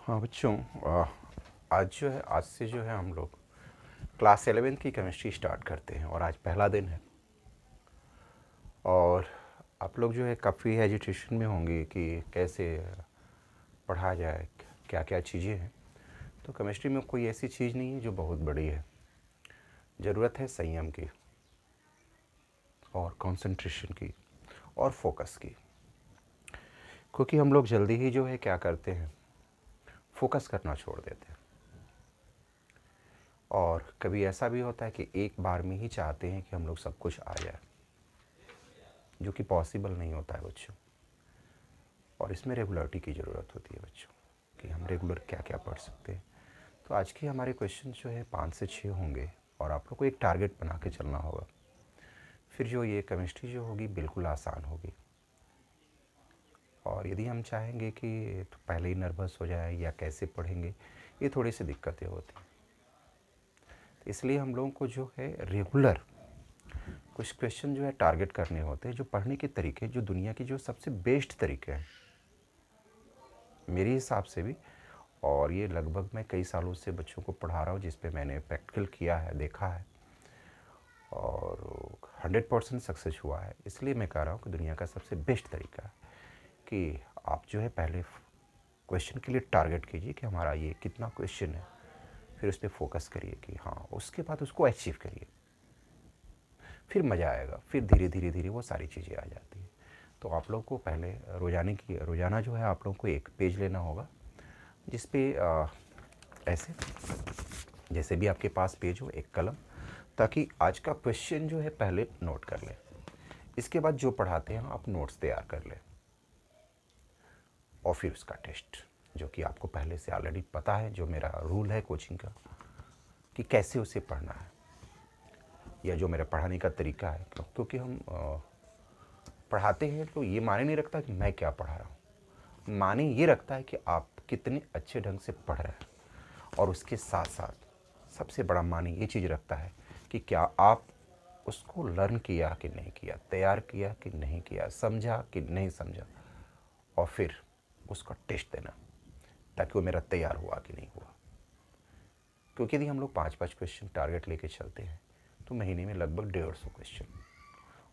हाँ बच्चों, आज से जो है हम लोग क्लास 11th की केमिस्ट्री स्टार्ट करते हैं और आज पहला दिन है। और आप लोग जो है काफ़ी एजिटेशन में होंगे कि कैसे पढ़ा जाए, क्या क्या चीज़ें हैं। तो केमिस्ट्री में कोई ऐसी चीज़ नहीं है जो बहुत बड़ी है। ज़रूरत है संयम की और कंसंट्रेशन की और फोकस की, क्योंकि हम लोग जल्दी ही जो है क्या करते हैं, फोकस करना छोड़ देते हैं। और कभी ऐसा भी होता है कि एक बार में ही चाहते हैं कि हम लोग सब कुछ आ जाए, जो कि पॉसिबल नहीं होता है बच्चों। और इसमें रेगुलरिटी की ज़रूरत होती है बच्चों, कि हम रेगुलर क्या क्या पढ़ सकते हैं। तो आज के हमारे क्वेश्चन जो है 5 से 6 होंगे और आप लोग को एक टारगेट बना के चलना होगा। फिर जो ये केमिस्ट्री जो होगी बिल्कुल आसान होगी। और यदि हम चाहेंगे कि तो पहले ही नर्वस हो जाए या कैसे पढ़ेंगे, ये थोड़ी सी दिक्कतें होती हैं। तो इसलिए हम लोगों को जो है रेगुलर कुछ क्वेश्चन जो है टारगेट करने होते हैं, जो पढ़ने के तरीके, जो दुनिया के जो सबसे बेस्ट तरीके हैं मेरे हिसाब से भी। और ये लगभग मैं कई सालों से बच्चों को पढ़ा रहा हूँ, जिस पे मैंने प्रैक्टिकल किया है, देखा है और 100% सक्सेस हुआ है। इसलिए मैं कह रहा हूँ कि दुनिया का सबसे बेस्ट तरीका है कि आप जो है पहले क्वेश्चन के लिए टारगेट कीजिए कि हमारा ये कितना क्वेश्चन है, फिर उस पर फोकस करिए कि हाँ, उसके बाद उसको अचीव करिए, फिर मज़ा आएगा। फिर धीरे धीरे धीरे वो सारी चीज़ें आ जाती हैं। तो आप लोग को पहले रोज़ाना जो है आप लोग को एक पेज लेना होगा, जिस पे ऐसे जैसे भी आपके पास पेज हो, एक कलम, ताकि आज का क्वेश्चन जो है पहले नोट कर लें। इसके बाद जो पढ़ाते हैं आप नोट्स तैयार कर लें और फिर उसका टेस्ट, जो कि आपको पहले से ऑलरेडी पता है, जो मेरा रूल है कोचिंग का कि कैसे उसे पढ़ना है, या जो मेरा पढ़ाने का तरीका है। क्योंकि हम पढ़ाते हैं तो ये माने नहीं रखता कि मैं क्या पढ़ा रहा हूँ, माने ये रखता है कि आप कितने अच्छे ढंग से पढ़ रहे हैं। और उसके साथ साथ सबसे बड़ा माने ये चीज़ रखता है कि क्या आप उसको लर्न किया कि नहीं किया, तैयार किया कि नहीं किया, समझा कि नहीं समझा, और फिर उसका टेस्ट देना, ताकि वो मेरा तैयार हुआ कि नहीं हुआ। क्योंकि यदि हम लोग 5-5 क्वेश्चन टारगेट लेके चलते हैं तो महीने में लगभग 150 क्वेश्चन,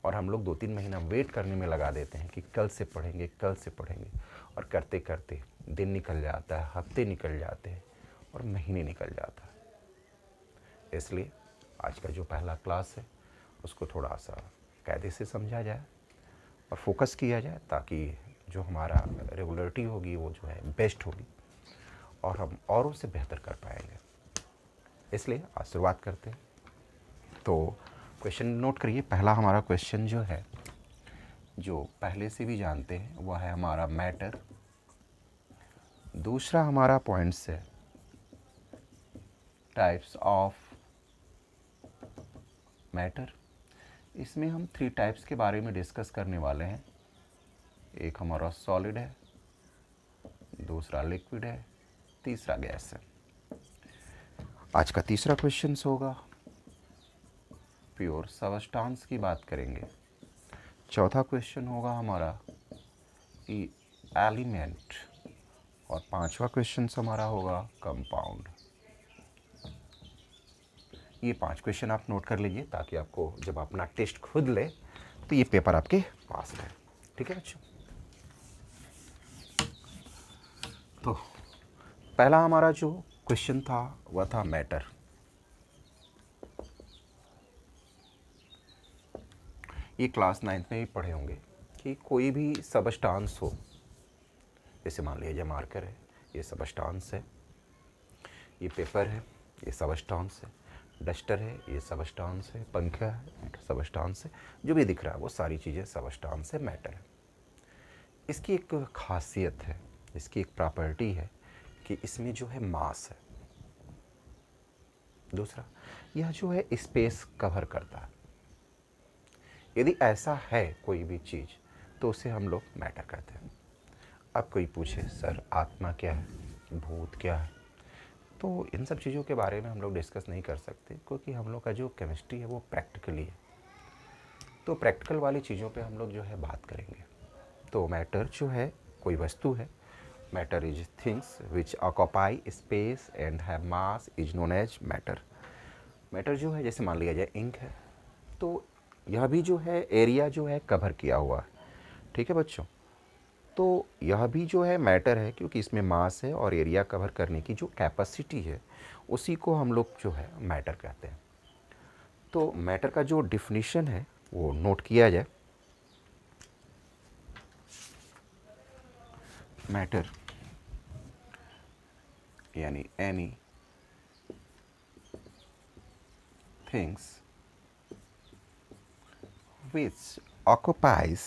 और हम लोग 2-3 महीना वेट करने में लगा देते हैं कि कल से पढ़ेंगे, कल से पढ़ेंगे, और करते करते दिन निकल जाता है, हफ्ते निकल जाते हैं और महीने निकल जाता है। इसलिए आज का जो पहला क्लास है उसको थोड़ा सा कायदे से समझा जाए और फोकस किया जाए, ताकि जो हमारा रेगुलरिटी होगी वो जो है बेस्ट होगी और हम औरों से बेहतर कर पाएंगे। इसलिए आज शुरुआत करते हैं। तो क्वेश्चन नोट करिए। पहला हमारा क्वेश्चन जो है, जो पहले से भी जानते हैं, वह है हमारा मैटर। दूसरा हमारा पॉइंट्स है टाइप्स ऑफ मैटर। इसमें हम 3 टाइप्स के बारे में डिस्कस करने वाले हैं। एक हमारा सॉलिड है, दूसरा लिक्विड है, तीसरा गैस है। आज का तीसरा क्वेश्चन होगा प्योर सबस्टांस की बात करेंगे। चौथा क्वेश्चन होगा हमारा एलिमेंट, और पांचवा क्वेश्चन हमारा होगा कंपाउंड। ये 5 क्वेश्चन आप नोट कर लीजिए, ताकि आपको जब अपना टेस्ट खुद ले तो ये पेपर आपके पास रहे। ठीक है बच्चों? तो पहला हमारा जो क्वेश्चन था वह था मैटर। ये क्लास 9th में भी पढ़े होंगे कि कोई भी सबस्टांस हो, जैसे मान लीजिए मार्कर है, ये सबस्टांस है, ये पेपर है, ये सबस्टांस है, डस्टर है, ये सबस्टांस है, पंखा है, सबस्टांस है, जो भी दिख रहा है वो सारी चीज़ें सबस्टांस है, मैटर है। इसकी एक खासियत है, इसकी एक प्रॉपर्टी है कि इसमें जो है मास है। दूसरा, यह जो है स्पेस कवर करता है। यदि ऐसा है कोई भी चीज़ तो उसे हम लोग मैटर कहते हैं। अब कोई पूछे सर आत्मा क्या है, भूत क्या है, तो इन सब चीज़ों के बारे में हम लोग डिस्कस नहीं कर सकते, क्योंकि हम लोग का जो केमिस्ट्री है वो प्रैक्टिकली है। तो प्रैक्टिकल वाली चीज़ों पे हम लोग जो है बात करेंगे। तो मैटर जो है कोई वस्तु है matter is things which occupy space and have mass is known as matter. Matter जो है, जैसे मान लिया जाए इंक है, तो यह भी जो है एरिया जो है कवर किया हुआ है। ठीक है बच्चों, तो यह भी जो है मैटर है, क्योंकि इसमें मास है और एरिया कवर करने की जो कैपेसिटी है उसी को हम लोग जो है मैटर कहते हैं। तो मैटर का जो डिफिनीशन है वो नोट किया जाए। मैटर यानी any things which occupies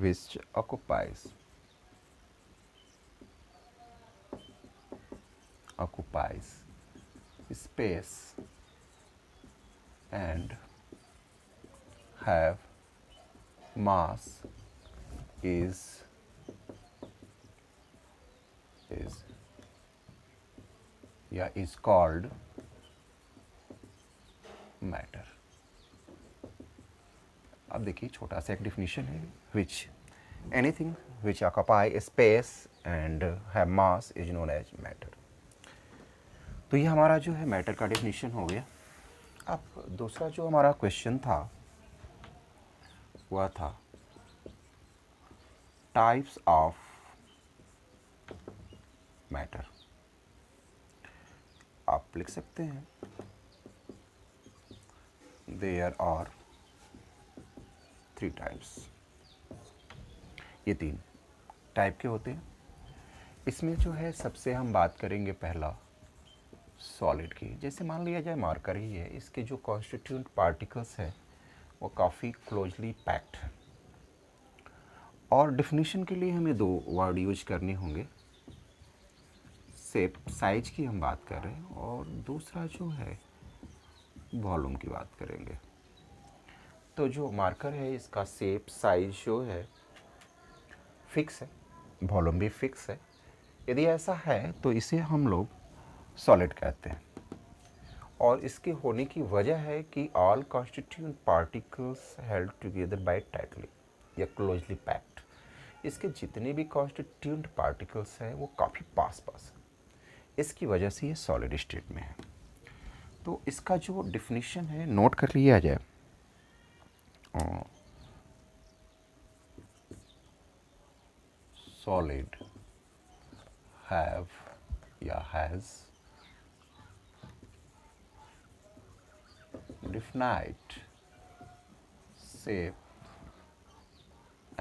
which occupies occupies space and have mass is called matter. अब देखिए छोटा सा एक डिफिनीशन है, which anything which occupy space and have mass is known as matter. तो ये हमारा जो है मैटर का डिफिनीशन हो गया। अब दूसरा जो हमारा क्वेश्चन था वह था टाइप्स ऑफ मैटर। आप लिख सकते हैं देयर आर 3 टाइप्स। ये 3 टाइप के होते हैं। इसमें जो है सबसे हम बात करेंगे पहला सॉलिड की। जैसे मान लिया जाए मार्कर ही है, इसके जो कॉन्स्टिट्यूएंट पार्टिकल्स है वो काफ़ी क्लोजली पैक्ड है। और डिफिनीशन के लिए हमें 2 वर्ड यूज करने होंगे। शेप साइज की हम बात कर रहे हैं और दूसरा जो है वॉल्यूम की बात करेंगे। तो जो मार्कर है इसका शेप साइज जो है फिक्स है, वॉल्यूम भी फिक्स है। यदि ऐसा है तो इसे हम लोग सॉलिड कहते हैं। और इसके होने की वजह है कि all constituent particles held together by tightly या क्लोजली पैक्ड। इसके जितने भी कॉन्स्टिट्यूएंट पार्टिकल्स हैं वो काफ़ी पास पास हैं, इसकी वजह से ये सॉलिड स्टेट में है। तो इसका जो डिफिनीशन है नोट कर लिया जाए। सॉलिड हैव या has definite shape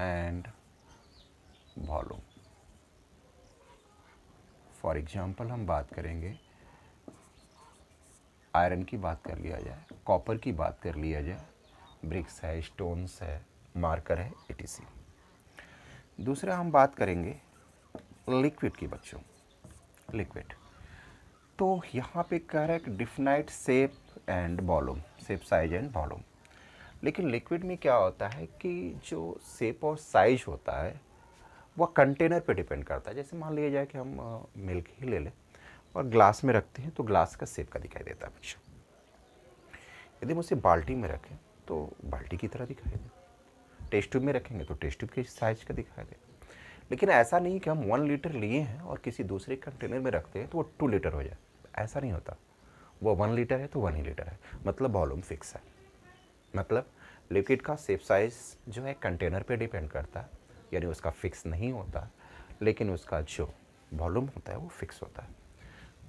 and volume। For example हम बात करेंगे, आयरन की बात कर लिया जाए, कॉपर की बात कर लिया जाए, ब्रिक्स है, स्टोन्स है, मार्कर है, etc। दूसरा हम बात करेंगे लिक्विड की बच्चों। लिक्विड तो यहाँ पे कह रहा है कि definite shape and volume, shape size and volume. लेकिन लिक्विड में क्या होता है कि जो शेप और साइज होता है वह कंटेनर पे डिपेंड करता है। जैसे मान लिया जाए कि हम मिल्क ही ले लें और ग्लास में रखते हैं तो ग्लास का शेप का दिखाई देता है बच्चों। यदि हम उसे बाल्टी में रखें तो बाल्टी की तरह दिखाई दे, टेस्ट ट्यूब में रखेंगे तो टेस्ट ट्यूब के साइज का दिखाई दे। लेकिन ऐसा नहीं कि हम 1 लीटर लिए हैं और किसी दूसरे कंटेनर में रखते हैं तो वो 2 लीटर हो जाए, ऐसा नहीं होता। वो 1 लीटर है तो 1 ही लीटर है, मतलब वॉल्यूम फिक्स है। मतलब लिक्विड का शेप साइज जो है कंटेनर पे डिपेंड करता है, यानी उसका फिक्स नहीं होता, लेकिन उसका जो वॉल्यूम होता है वो फिक्स होता है।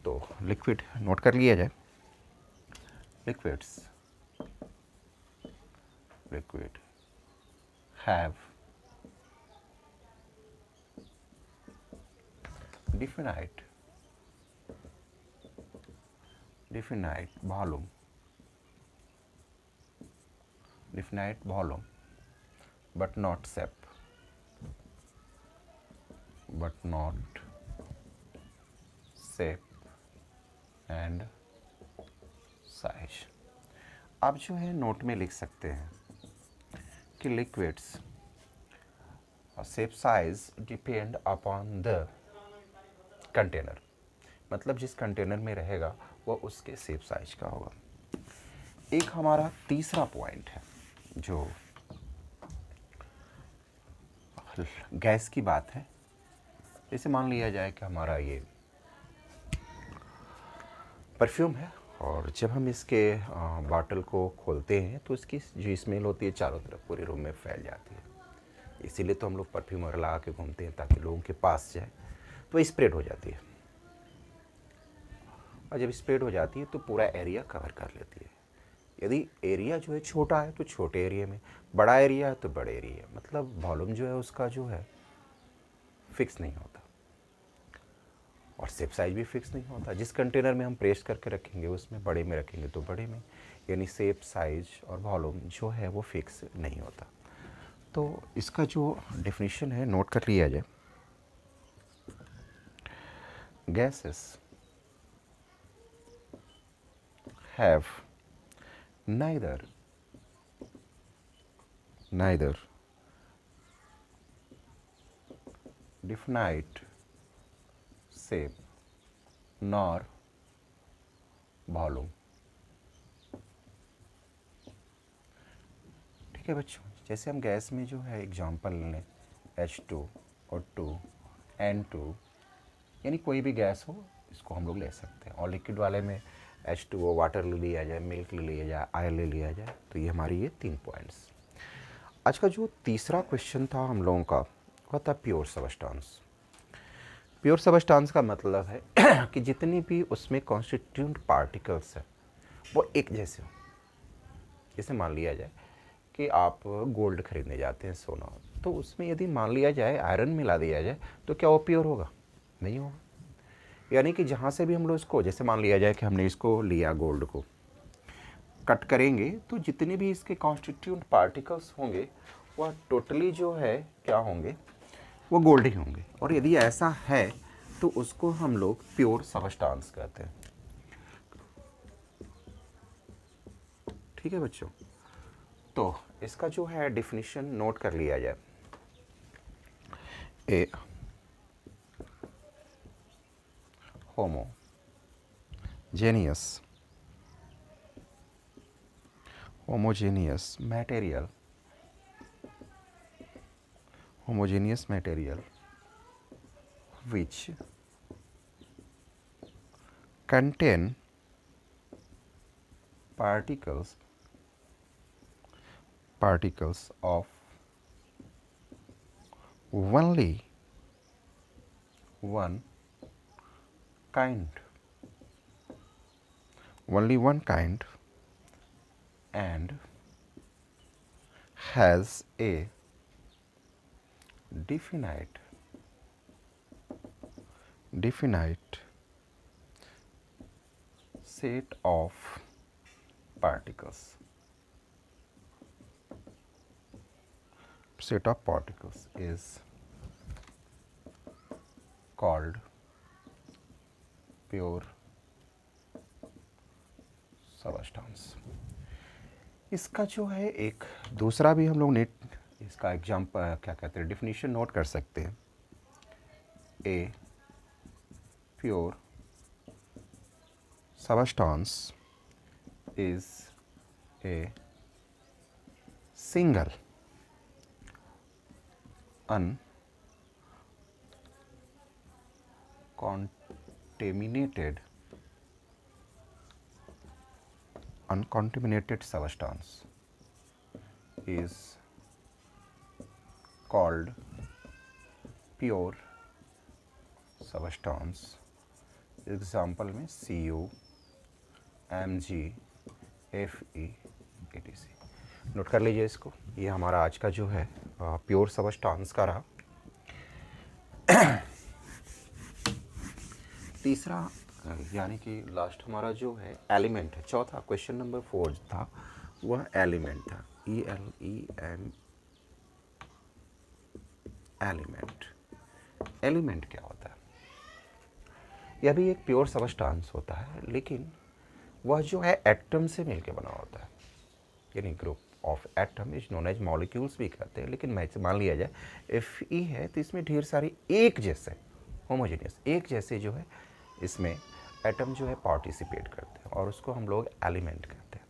तो लिक्विड नोट कर लिया जाए। Liquids liquid have definite volume but not shape and size। आप जो है नोट में लिख सकते हैं कि liquids shape size depend upon the container, मतलब जिस कंटेनर में रहेगा वह उसके शेप साइज का होगा। एक हमारा तीसरा पॉइंट है जो गैस की बात है। जैसे मान लिया जाए कि हमारा ये परफ्यूम है और जब हम इसके बॉटल को खोलते हैं तो इसकी जो स्मेल होती है चारों तरफ पूरे रूम में फैल जाती है। इसीलिए तो हम लोग परफ्यूम लगा के घूमते हैं ताकि लोगों के पास जाए तो स्प्रेड हो जाती है, और जब स्प्रेड हो जाती है तो पूरा एरिया कवर कर लेती है। यदि एरिया जो है छोटा है तो छोटे एरिया में, बड़ा एरिया है तो बड़े एरिया, मतलब वॉल्यूम जो है उसका जो है फिक्स नहीं होता और शेप साइज भी फिक्स नहीं होता। जिस कंटेनर में हम प्रेस करके रखेंगे उसमें बड़े में रखेंगे तो बड़े में, यानी शेप साइज और वॉल्यूम जो है वो फिक्स नहीं होता। तो इसका जो डेफिनेशन है नोट कर लिया जाए। Gases have neither definite shape nor volume। ठीक है बच्चों, जैसे हम गैस में जो है एग्जांपल लें H2 और 2 N2, यानी कोई भी गैस हो इसको हम लोग ले सकते हैं। और लिक्विड वाले में H2O वाटर ले लिया जाए, मिल्क ले लिया जाए, ऑयल ले लिया जाए। तो ये हमारी ये 3 पॉइंट्स। आज का जो तीसरा क्वेश्चन था हम लोगों का वो था प्योर सबस्टांस। प्योर सबस्टांस का मतलब है कि जितनी भी उसमें कॉन्स्टिट्यूएंट पार्टिकल्स हैं वो एक जैसे हो। जैसे मान लिया जाए कि आप गोल्ड खरीदने जाते हैं, सोना, तो उसमें यदि मान लिया जाए आयरन मिला दिया जाए तो क्या वो प्योर होगा? नहीं होगा। यानी कि जहाँ से भी हम लोग इसको, जैसे मान लिया जाए कि हमने इसको लिया, गोल्ड को कट करेंगे तो जितने भी इसके कॉन्स्टिट्यूएंट पार्टिकल्स होंगे वह टोटली जो है क्या होंगे, वो गोल्ड ही होंगे। और यदि ऐसा है तो उसको हम लोग प्योर सबस्टांस कहते हैं। ठीक है बच्चों, तो इसका जो है डिफिनीशन नोट कर लिया जाए। ए homogeneous material which contain particles of only one kind and has a definite set of particles is called pure substance. इसका जो है एक दूसरा भी हम लोग नेट इसका एग्जाम्पल क्या कहते हैं, डिफिनीशन नोट कर सकते हैं। A pure substance is a single uncontaminated substance is called pure substance। Example में Cu, Mg, Fe, etc। Note कर लीजिए इसको। ये हमारा आज का जो है प्योर सबस्टांस का रहा। तीसरा यानी कि लास्ट हमारा जो है एलिमेंट है। चौथा क्वेश्चन नंबर 4 था वह एलिमेंट था। ELEM एलिमेंट क्या होता है? यह भी एक प्योर सबस्टांस होता है, लेकिन वह जो है एटम से मिलकर बना होता है, यानी group of atom is known as molecules भी कहते हैं। लेकिन मान लिया जाए Fe है तो इसमें ढेर सारी एक जैसे होमोजेनियस एक जैसे जो है इसमें एटम जो है पार्टिसिपेट करते हैं और उसको हम लोग एलिमेंट कहते हैं।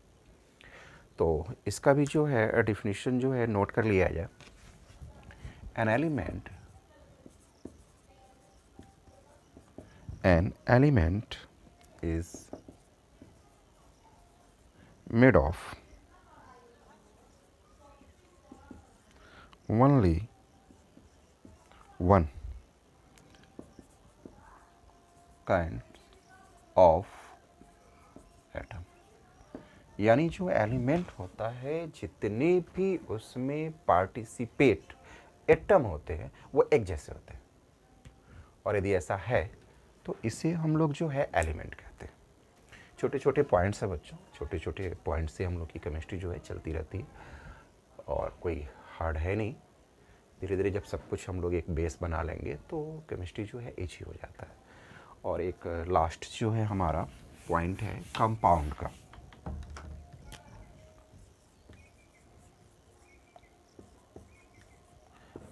तो इसका भी जो है डिफिनीशन जो है नोट कर लिया जाए। An element an element is made of only one kind of atom, यानी जो एलिमेंट होता है जितने भी उसमें पार्टिसिपेट एटम होते हैं वो एक जैसे होते हैं, और यदि ऐसा है तो इसे हम लोग जो है एलिमेंट कहते हैं। छोटे छोटे पॉइंट्स है बच्चों, छोटे छोटे पॉइंट से हम लोग की केमिस्ट्री जो है चलती रहती है, और कोई हार्ड है नहीं। धीरे धीरे जब सब कुछ हम लोग एक बेस बना लेंगे तो केमिस्ट्री जो है इजी हो जाता है। और एक लास्ट जो है हमारा पॉइंट है कंपाउंड का।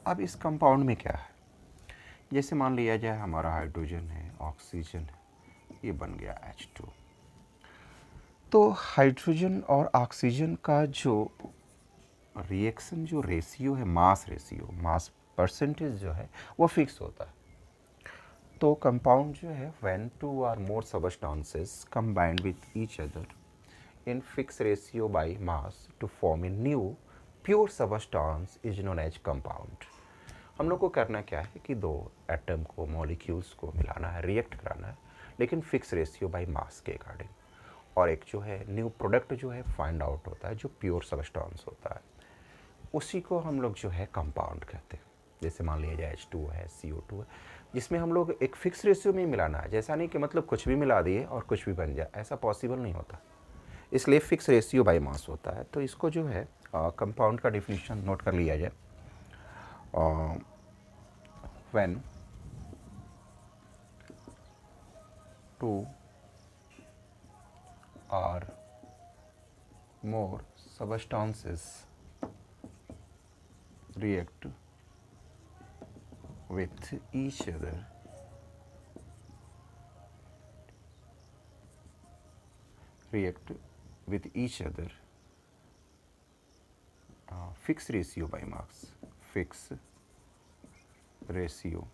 अब इस कंपाउंड में क्या है, जैसे मान लिया जाए हमारा हाइड्रोजन है, ऑक्सीजन है, ये बन गया H2। तो हाइड्रोजन और ऑक्सीजन का जो रिएक्शन जो रेशियो है, मास रेशियो, मास परसेंटेज जो है वो फिक्स होता है। तो कंपाउंड जो है when two or more substances combined with each other in fix ratio by mass to form a new pure substance is known as compound. हम लोग को करना क्या है कि दो एटम को, मॉलिक्यूल्स को मिलाना है, रिएक्ट कराना है, लेकिन फिक्स रेशियो बाय मास के अकॉर्डिंग, और एक जो है न्यू प्रोडक्ट जो है फाइंड आउट होता है जो प्योर सबस्टेंस होता है, उसी को हम लोग जो है कंपाउंड कहते हैं। जैसे मान लिया जाए H2 है, CO2 है, जिसमें हम लोग एक फिक्स रेशियो में ही मिलाना है। जैसा नहीं कि मतलब कुछ भी मिला दिए और कुछ भी बन जाए, ऐसा पॉसिबल नहीं होता, इसलिए फिक्स रेशियो बाय मास होता है। तो इसको जो है कंपाउंड का डिफिनीशन नोट कर लिया जाए। When two or more substances react with each other fixed ratio by mass, fixed ratio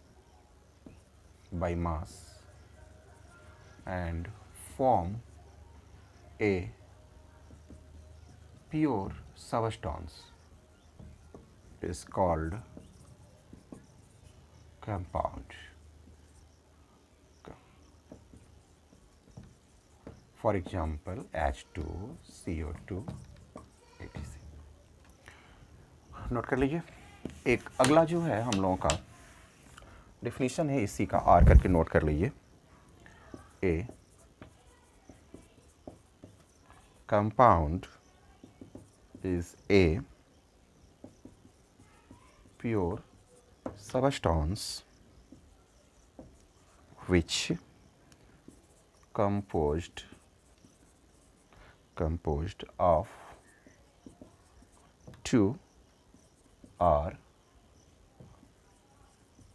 by mass, and form a pure substance is called compound. For example, H2, CO2, etc. Note कर लीजिए। एक अगला जो है हम लोगों का definition है, इसी का आर करके नोट कर लीजिए। ए compound is a pure substance which composed of two or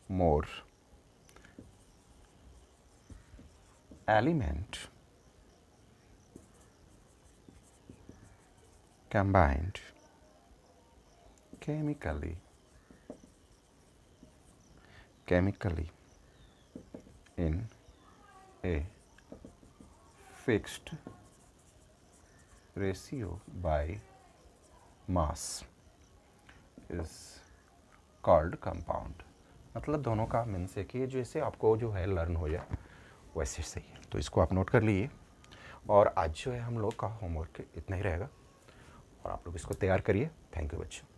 more element combined chemically in a fixed ratio by mass is called compound। मतलब दोनों का मीन्स है कि जैसे आपको जो है लर्न हो जाए वैसे सही है। तो इसको आप नोट कर लीजिए, और आज जो है हम लोग का होमवर्क इतना ही रहेगा, और आप लोग इसको तैयार करिए। थैंक यू बच्चों।